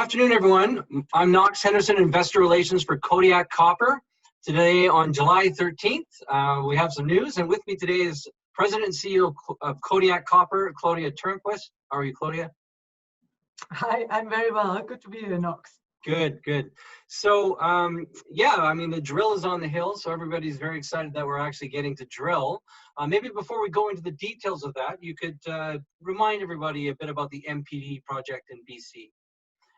afternoon, everyone. I'm Knox Henderson, Investor Relations for Kodiak Copper. Today on July 13th, we have some news, and with me today is President and CEO of Kodiak Copper, Claudia Tornquist. How are you, Claudia? Hi, I'm very well. Good to be here, Knox. Good, good. So, yeah, I mean, the drill is on the hill, so everybody's very excited that we're actually getting to drill. Maybe before we go into the details of that, you could remind everybody a bit about the MPD project in BC.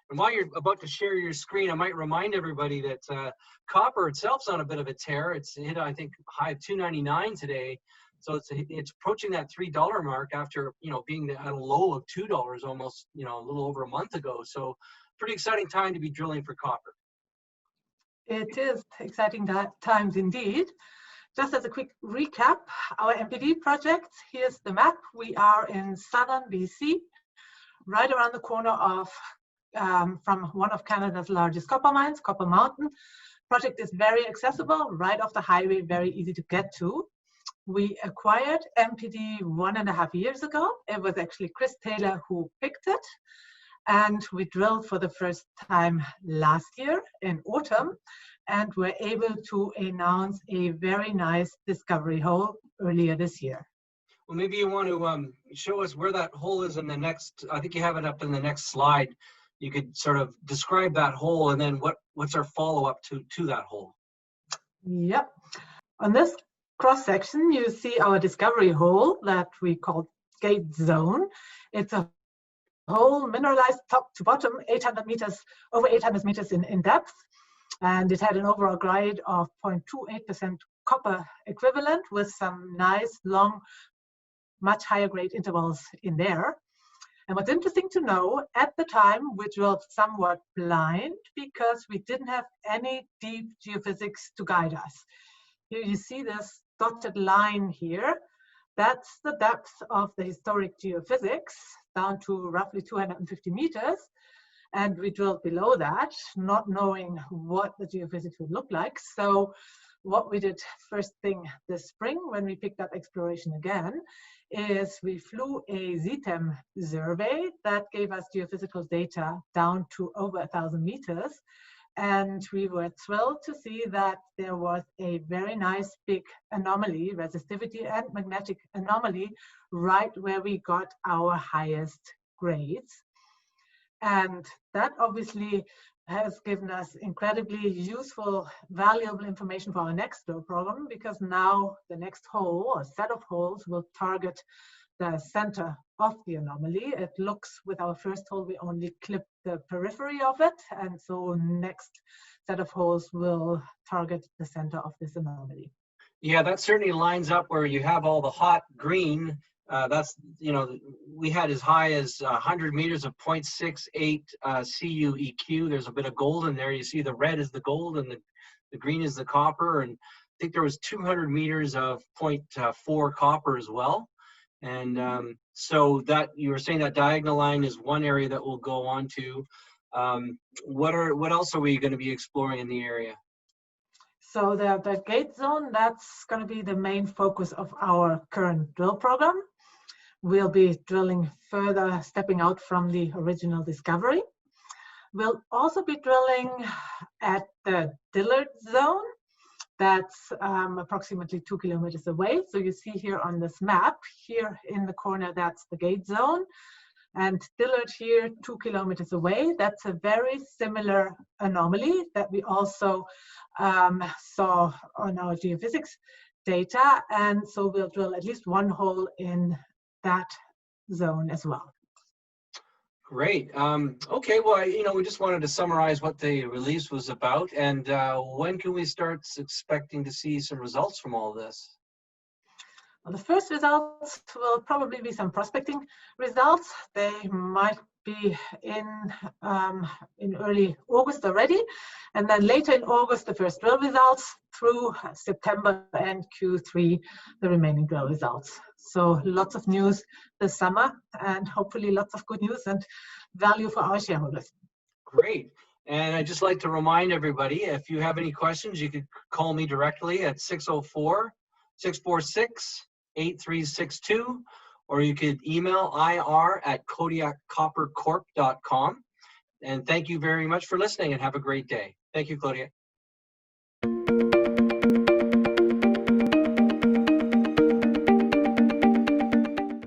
And while you're about to share your screen, I might remind everybody that copper itself's on a bit of a tear. It's hit, I think, high of $2.99 today. So it's approaching that $3 mark after, being at a low of $2 almost, a little over a month ago. So pretty exciting time to be drilling for copper. It is exciting times indeed. Just as a quick recap, our MPD project, here's the map. We are in southern BC, right around the corner of from one of Canada's largest copper mines, Copper Mountain. Project is very accessible, right off the highway, very easy to get to. We acquired MPD 1.5 years ago. It was actually Chris Taylor who picked it. And we drilled for the first time last year in autumn, and were able to announce a very nice discovery hole earlier this year. Well, maybe you want to show us where that hole is in the next, I think you have it up in the next slide. You could sort of describe that hole, and then what's our follow-up to that hole? Yep. On this cross-section, you see our discovery hole that we call Gate Zone. It's a hole mineralized top to bottom, 800 meters, over 800 meters in depth. And it had an overall grade of 0.28% copper equivalent with some nice, long, much higher grade intervals in there. And what's interesting to know, at the time, we drilled somewhat blind because we didn't have any deep geophysics to guide us. Here you see this dotted line here. That's the depth of the historic geophysics, down to roughly 250 meters. And we drilled below that, not knowing what the geophysics would look like. So what we did first thing this spring, when we picked up exploration again, is we flew a ZTEM survey that gave us geophysical data down to over 1,000 meters. And we were thrilled to see that there was a very nice big anomaly, resistivity and magnetic anomaly, right where we got our highest grades. And that obviously has given us incredibly useful, valuable information for our next drill program, because now the next hole or set of holes will target the center of the anomaly. It looks, with our first hole, we only clipped the periphery of it. And so next set of holes will target the center of this anomaly. Yeah, that certainly lines up where you have all the hot green. That's, we had as high as 100 meters of 0.68 CuEq. There's a bit of gold in there. You see the red is the gold and the green is the copper. And I think there was 200 meters of 0.4 copper as well. And so that you were saying that diagonal line is one area that we'll go on to. What else are we going to be exploring in the area? So the gate zone, that's going to be the main focus of our current drill program. We'll be drilling further, stepping out from the original discovery. We'll also be drilling at the Dillard zone. That's approximately 2 kilometers away. So you see here on this map, here in the corner, that's the gate zone. And Dillard here, 2 kilometers away. That's a very similar anomaly that we also saw on our geophysics data. And so we'll drill at least one hole in that zone as well. Great. Okay, well, we just wanted to summarize what the release was about, and when can we start expecting to see some results from all this? Well, the first results will probably be some prospecting results. They might be in early August already, and then later in August the first drill results, through September and Q3 the remaining drill results. So lots of news this summer, and hopefully lots of good news and value for our shareholders. Great. And I'd just like to remind everybody, if you have any questions, you could call me directly at 604-646-8362, or you could email ir@kodiakcoppercorp.com. And thank you very much for listening, and have a great day. Thank you, Claudia.